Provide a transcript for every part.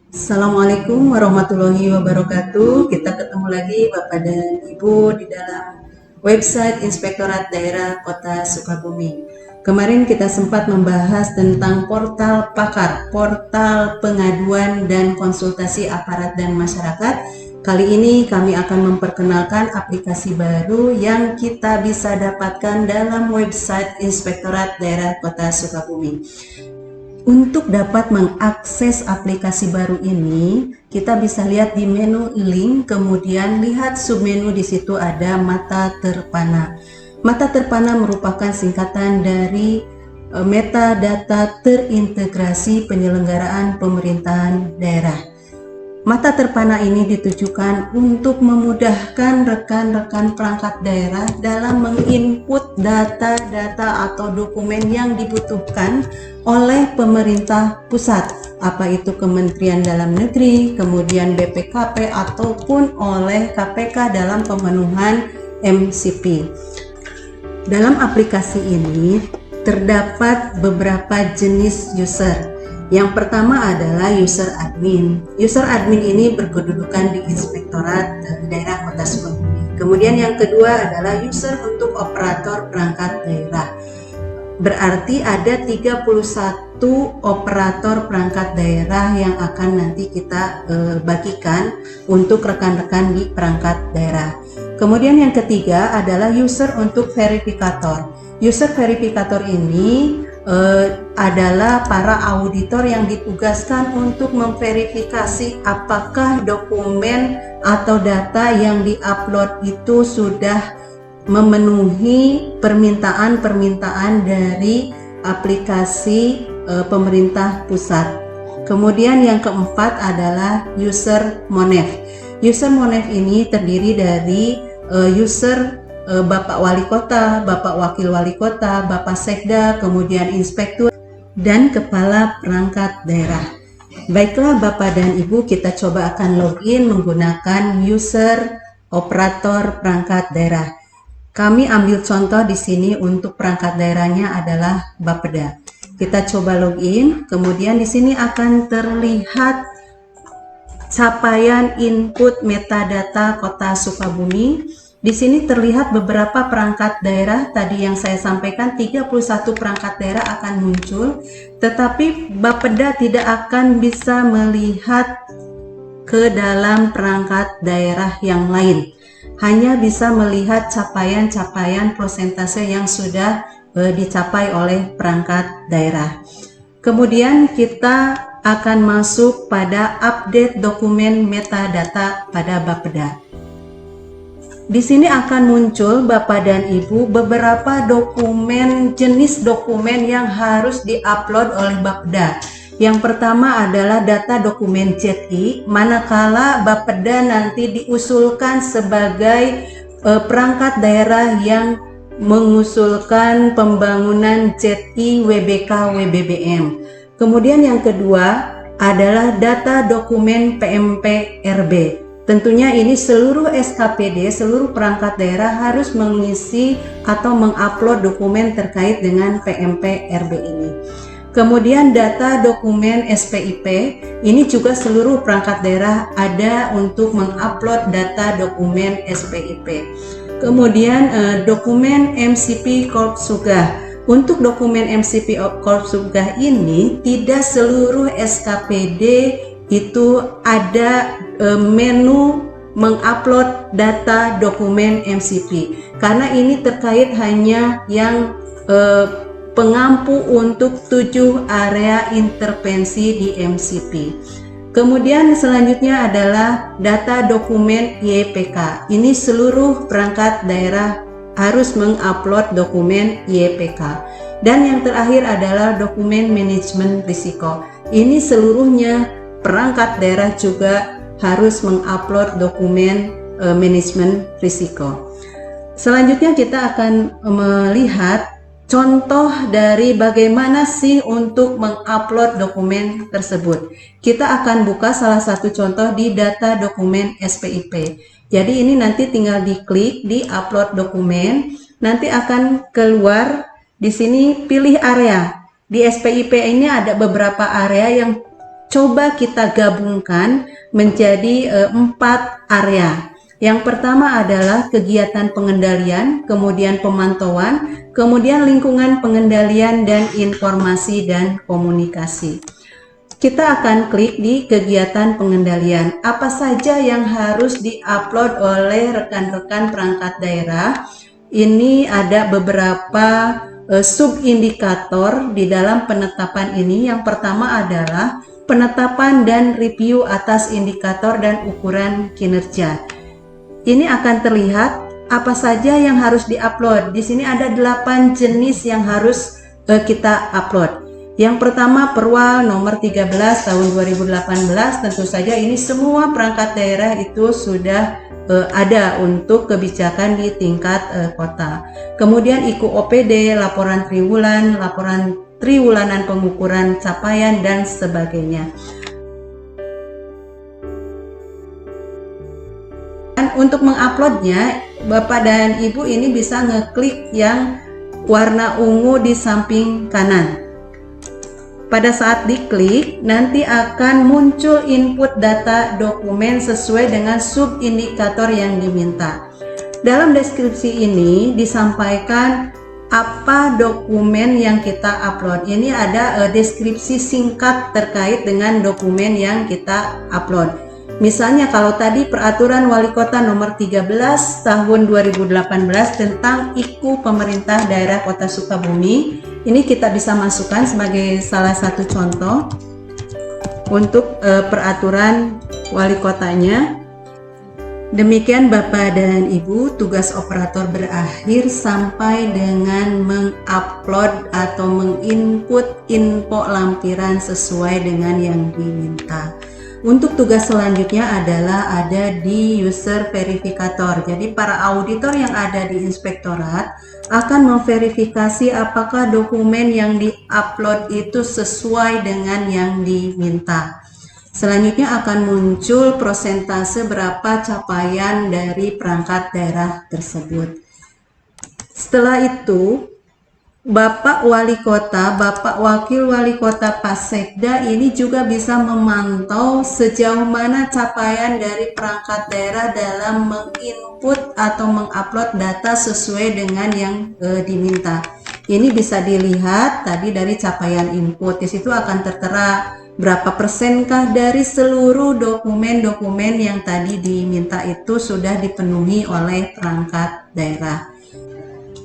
Assalamualaikum warahmatullahi wabarakatuh. Kita ketemu lagi Bapak dan Ibu di dalam website Inspektorat Daerah Kota Sukabumi. Kemarin kita sempat membahas tentang portal Pakar, portal pengaduan dan konsultasi aparat dan masyarakat. Kali ini kami akan memperkenalkan aplikasi baru yang kita bisa dapatkan dalam website Inspektorat Daerah Kota Sukabumi. Untuk dapat mengakses aplikasi baru ini, kita bisa lihat di menu link, kemudian lihat submenu. Di situ ada mata terpana. Mata terpana merupakan singkatan dari metadata terintegrasi penyelenggaraan pemerintahan daerah. Mata terpana ini ditujukan untuk memudahkan rekan-rekan perangkat daerah dalam menginput data-data atau dokumen yang dibutuhkan oleh pemerintah pusat, apa itu Kementerian Dalam Negeri, kemudian BPKP, ataupun oleh KPK dalam pemenuhan MCP. Dalam aplikasi ini terdapat beberapa jenis user. Yang pertama adalah user admin. User admin ini berkedudukan di Inspektorat Daerah Kota Sukabumi. Kemudian yang kedua adalah user untuk operator perangkat daerah. Berarti ada 31 operator perangkat daerah yang akan nanti kita bagikan untuk rekan-rekan di perangkat daerah. Kemudian yang ketiga adalah user untuk verifikator. User verifikator ini adalah para auditor yang ditugaskan untuk memverifikasi apakah dokumen atau data yang diupload itu sudah memenuhi permintaan-permintaan dari aplikasi pemerintah pusat. Kemudian yang keempat adalah user monef. User monef ini terdiri dari user Bapak Wali Kota, Bapak Wakil Wali Kota, Bapak Sekda, kemudian Inspektur, dan Kepala Perangkat Daerah. Baiklah Bapak dan Ibu, kita coba akan login menggunakan user operator perangkat daerah. Kami ambil contoh di sini untuk perangkat daerahnya adalah Bapeda. Kita coba login, kemudian di sini akan terlihat capaian input metadata Kota Sukabumi. Di sini terlihat beberapa perangkat daerah, tadi yang saya sampaikan 31 perangkat daerah akan muncul, tetapi Bapeda tidak akan bisa melihat ke dalam perangkat daerah yang lain. Hanya bisa melihat capaian-capaian persentase yang sudah dicapai oleh perangkat daerah. Kemudian kita akan masuk pada update dokumen metadata pada Bapeda. Di sini akan muncul Bapak dan Ibu beberapa dokumen, jenis dokumen yang harus diupload oleh Bapeda. Yang pertama adalah data dokumen CETI, manakala Bapeda nanti diusulkan sebagai perangkat daerah yang mengusulkan pembangunan CETI WBK WBBM. Kemudian yang kedua adalah data dokumen PMP RB. Tentunya ini seluruh SKPD, seluruh perangkat daerah harus mengisi atau mengupload dokumen terkait dengan PMP RB ini. Kemudian data dokumen SPIP, ini juga seluruh perangkat daerah ada untuk mengupload data dokumen SPIP. Kemudian dokumen MCP Korpsugah. Untuk dokumen MCP Korpsugah ini tidak seluruh SKPD itu ada menu mengupload data dokumen MCP, karena ini terkait hanya yang pengampu untuk 7 area intervensi di MCP. Kemudian selanjutnya adalah data dokumen YPK. Ini seluruh perangkat daerah harus mengupload dokumen YPK. Dan yang terakhir adalah dokumen manajemen risiko. Ini seluruhnya perangkat daerah juga harus mengupload dokumen manajemen risiko. Selanjutnya kita akan melihat contoh dari bagaimana sih untuk mengupload dokumen tersebut. Kita akan buka salah satu contoh di data dokumen SPIP. Jadi ini nanti tinggal diklik di upload dokumen, nanti akan keluar di sini pilih area. Di SPIP ini ada beberapa area yang coba kita gabungkan menjadi 4 area. Yang pertama adalah kegiatan pengendalian, kemudian pemantauan, kemudian lingkungan pengendalian dan informasi dan komunikasi. Kita akan klik di kegiatan pengendalian. Apa saja yang harus diupload oleh rekan-rekan perangkat daerah? Ini ada beberapa subindikator di dalam penetapan ini. Yang pertama adalah penetapan dan review atas indikator dan ukuran kinerja. Ini akan terlihat apa saja yang harus diupload. Di sini ada 8 jenis yang harus kita upload. Yang pertama Perwal nomor 13 tahun 2018, tentu saja ini semua perangkat daerah itu sudah ada untuk kebijakan di tingkat kota. Kemudian IKU OPD, laporan triwulanan pengukuran capaian dan sebagainya. Dan untuk menguploadnya, Bapak dan Ibu ini bisa ngeklik yang warna ungu di samping kanan. Pada saat diklik, nanti akan muncul input data dokumen sesuai dengan subindikator yang diminta. Dalam deskripsi ini disampaikan apa dokumen yang kita upload. Ini ada deskripsi singkat terkait dengan dokumen yang kita upload. Misalnya kalau tadi peraturan wali kota nomor 13 tahun 2018 tentang IKU pemerintah daerah Kota Sukabumi, ini kita bisa masukkan sebagai salah satu contoh untuk peraturan wali kotanya. Demikian Bapak dan Ibu, tugas operator berakhir sampai dengan mengupload atau menginput info lampiran sesuai dengan yang diminta. Untuk tugas selanjutnya adalah ada di user verifikator. Jadi para auditor yang ada di inspektorat akan memverifikasi apakah dokumen yang diupload itu sesuai dengan yang diminta. Selanjutnya akan muncul prosentase berapa capaian dari perangkat daerah tersebut. Setelah itu Bapak Wali Kota, Bapak Wakil Wali Kota Pasekda ini juga bisa memantau sejauh mana capaian dari perangkat daerah dalam menginput atau mengupload data sesuai dengan yang diminta. Ini bisa dilihat tadi dari capaian input. Di situ akan tertera berapa persenkah dari seluruh dokumen-dokumen yang tadi diminta itu sudah dipenuhi oleh perangkat daerah.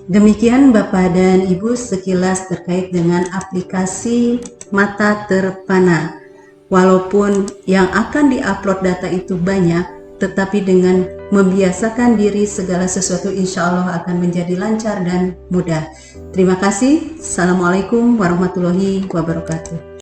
Demikian Bapak dan Ibu sekilas terkait dengan aplikasi Mata Terpana. Walaupun yang akan diupload data itu banyak, tetapi dengan membiasakan diri segala sesuatu insya Allah akan menjadi lancar dan mudah. Terima kasih. Assalamualaikum warahmatullahi wabarakatuh.